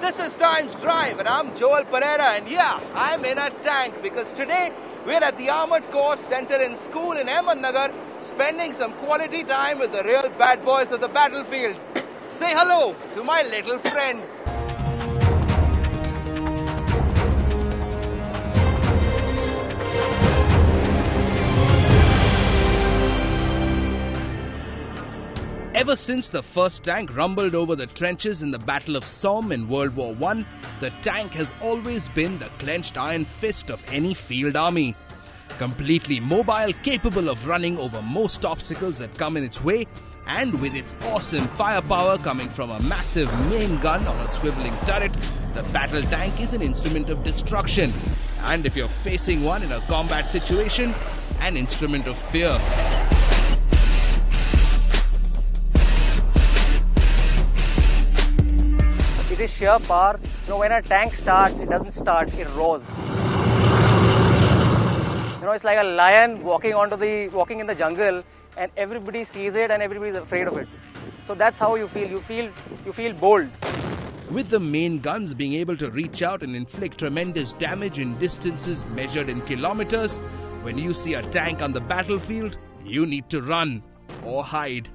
This is Times Drive and I'm Joel Pereira, and yeah, I'm in a tank because today we're at the Armoured Course Center in School in Ahmednagar, spending some quality time with the real bad boys of the battlefield. Say hello to my little friend. Ever since the first tank rumbled over the trenches in the Battle of Somme in World War I, the tank has always been the clenched iron fist of any field army. Completely mobile, capable of running over most obstacles that come in its way, and with its awesome firepower coming from a massive main gun on a swiveling turret, the battle tank is an instrument of destruction. And if you're facing one in a combat situation, an instrument of fear. It is sheer power. When a tank starts, it doesn't start, it roars. It's like a lion walking in the jungle, and everybody sees it and everybody is afraid of it. So that's how you feel. You feel bold. With the main guns being able to reach out and inflict tremendous damage in distances measured in kilometers, when you see a tank on the battlefield, you need to run or hide.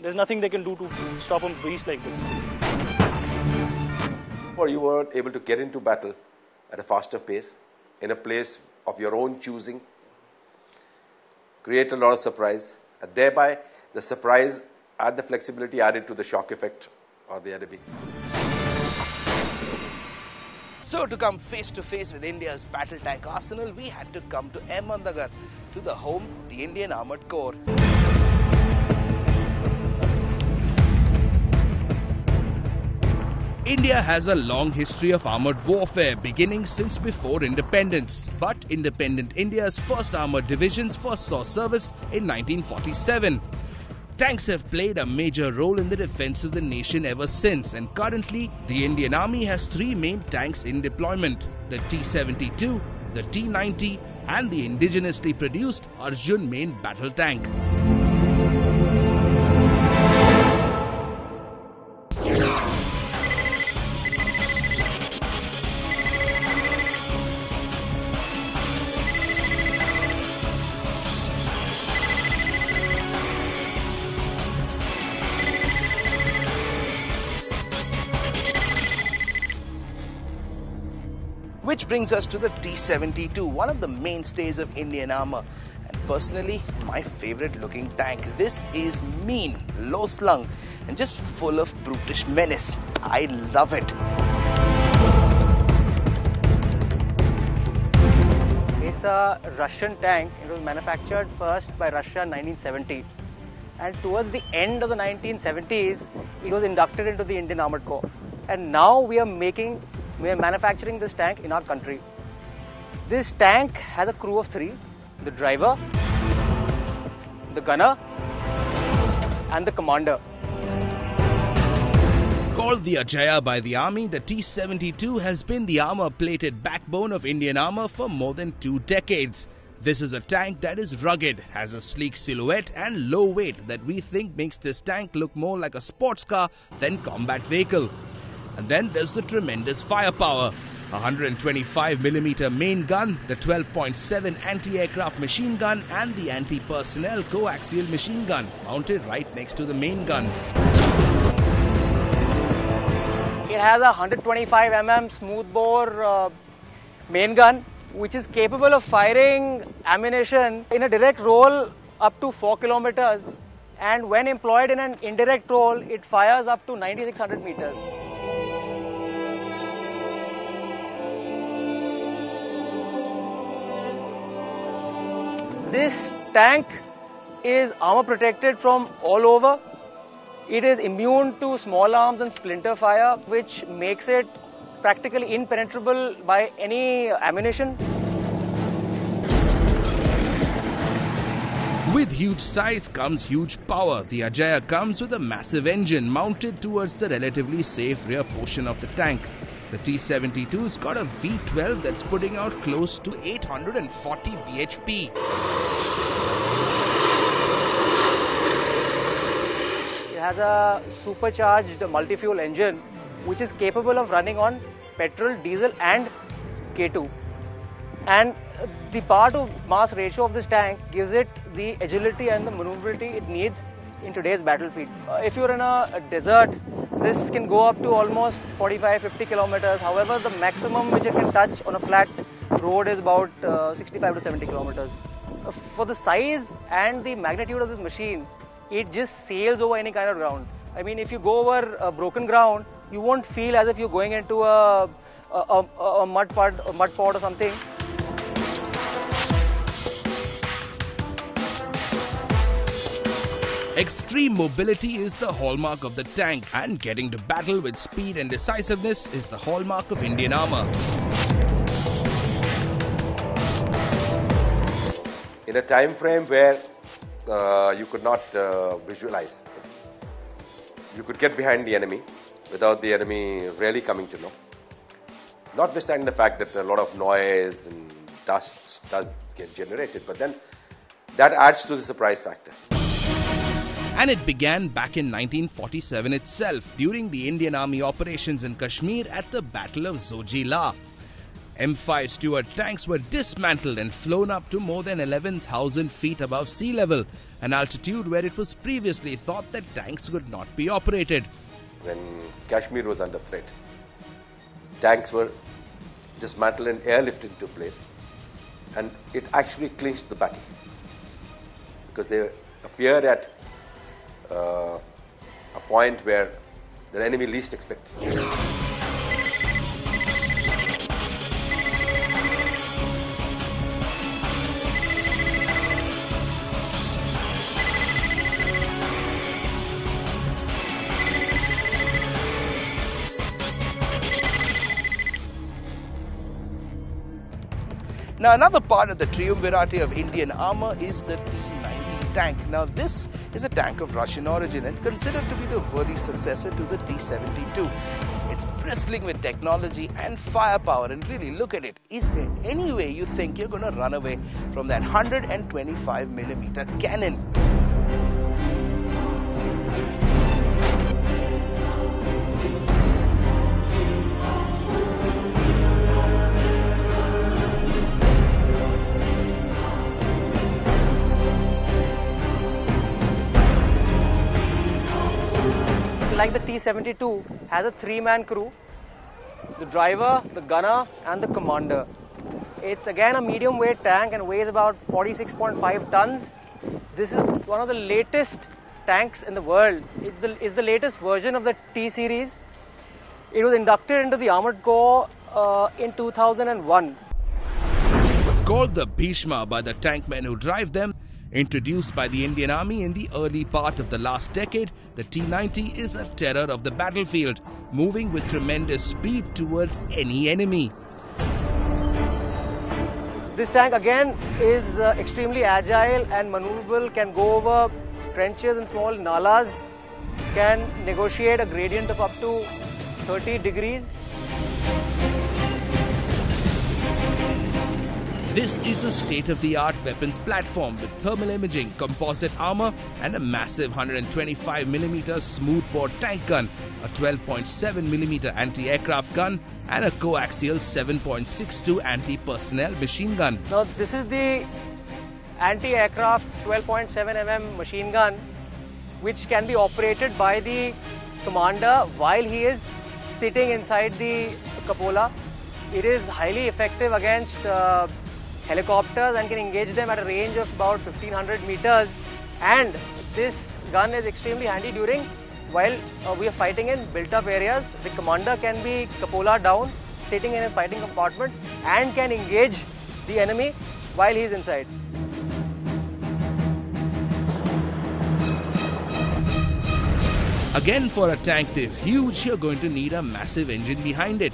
There's nothing they can do to stop a beast like this. Or you were able to get into battle at a faster pace, in a place of your own choosing, create a lot of surprise, and thereby the surprise and the flexibility added to the shock effect of the enemy. So to come face to face with India's battle tank arsenal, we had to come to Ahmednagar, to the home of the Indian Armoured Corps. India has a long history of armoured warfare, beginning since before independence. But independent India's first armoured divisions first saw service in 1947. Tanks have played a major role in the defence of the nation ever since, and currently the Indian Army has three main tanks in deployment: the T-72, the T-90 and the indigenously produced Arjun main battle tank. Which brings us to the T-72, one of the mainstays of Indian armour, and personally my favourite looking tank. This is mean, low slung and just full of brutish menace. I love it. It's a Russian tank. It was manufactured first by Russia in 1970. And towards the end of the 1970s, it was inducted into the Indian Armoured Corps. And now we are manufacturing this tank in our country. This tank has a crew of three: the driver, the gunner and the commander. Called the Ajaya by the army, the T-72 has been the armour-plated backbone of Indian armour for more than 2 decades. This is a tank that is rugged, has a sleek silhouette and low weight that we think makes this tank look more like a sports car than combat vehicle. And then there's the tremendous firepower: 125mm main gun, the 12.7 anti-aircraft machine gun and the anti-personnel coaxial machine gun mounted right next to the main gun. It has a 125mm smoothbore main gun, which is capable of firing ammunition in a direct roll up to 4 kilometers, and when employed in an indirect roll, it fires up to 9600 meters. This tank is armor protected from all over. It is immune to small arms and splinter fire, which makes it practically impenetrable by any ammunition. With huge size comes huge power. The Ajaya comes with a massive engine mounted towards the relatively safe rear portion of the tank. The T-72's got a V12 that's putting out close to 840 bhp. It has a supercharged multi-fuel engine which is capable of running on petrol, diesel and K2. And the power to mass ratio of this tank gives it the agility and the maneuverability it needs in today's battlefield. If you're in a desert, this can go up to almost 45-50 kilometers. However, the maximum which it can touch on a flat road is about 65 to 70 kilometers. For the size and the magnitude of this machine, it just sails over any kind of ground. I mean, if you go over broken ground, you won't feel as if you're going into a mud pot or something. Extreme mobility is the hallmark of the tank, and getting to battle with speed and decisiveness is the hallmark of Indian armour. In a time frame where you could not visualize, you could get behind the enemy without the enemy really coming to know. Notwithstanding the fact that a lot of noise and dust does get generated, but then that adds to the surprise factor. And it began back in 1947 itself, during the Indian Army operations in Kashmir at the Battle of Zojila. M5 Stuart tanks were dismantled and flown up to more than 11,000 feet above sea level, an altitude where it was previously thought that tanks could not be operated. When Kashmir was under threat, tanks were dismantled and airlifted into place, and it actually clinched the battle because they appeared at a point where the enemy least expected. Now, another part of the triumvirate of Indian armour is the T-90 tank. Now, this is a tank of Russian origin and considered to be the worthy successor to the T-72. It's bristling with technology and firepower, and really look at it. Is there any way you think you're going to run away from that 125mm cannon? Like the T-72 has a three-man crew, the driver, the gunner and the commander. It's again a medium weight tank and weighs about 46.5 tons. This is one of the latest tanks in the world. It's the latest version of the T-series. It was inducted into the Armoured Corps in 2001. Called the Bhishma by the tank men who drive them, introduced by the Indian Army in the early part of the last decade, the T-90 is a terror of the battlefield, moving with tremendous speed towards any enemy. This tank again is extremely agile and maneuverable, can go over trenches and small nalas, can negotiate a gradient of up to 30 degrees. This is a state-of-the-art weapons platform with thermal imaging, composite armor and a massive 125mm smoothbore tank gun, a 12.7mm anti-aircraft gun and a coaxial 7.62 anti-personnel machine gun. Now this is the anti-aircraft 12.7mm machine gun which can be operated by the commander while he is sitting inside the cupola. It is highly effective against helicopters and can engage them at a range of about 1500 meters, and this gun is extremely handy during while we are fighting in built up areas. The commander can be cupola down, sitting in his fighting compartment, and can engage the enemy while he is inside. Again, for a tank this huge, you're going to need a massive engine behind it.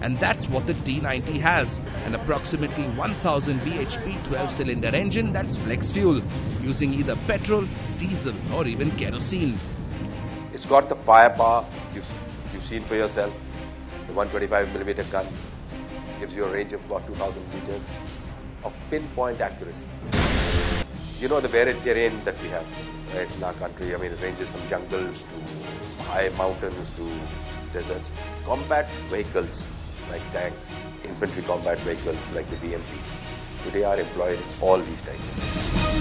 And that's what the T-90 has, an approximately 1000 bhp 12-cylinder engine that's flex fuel, using either petrol, diesel or even kerosene. It's got the firepower you've seen for yourself. The 125mm gun gives you a range of about 2000 meters of pinpoint accuracy. You know the varied terrain that we have. in our country. I mean, it ranges from jungles to high mountains to deserts. Combat vehicles like tanks, infantry combat vehicles like the BMP, today are employed in all these tanks.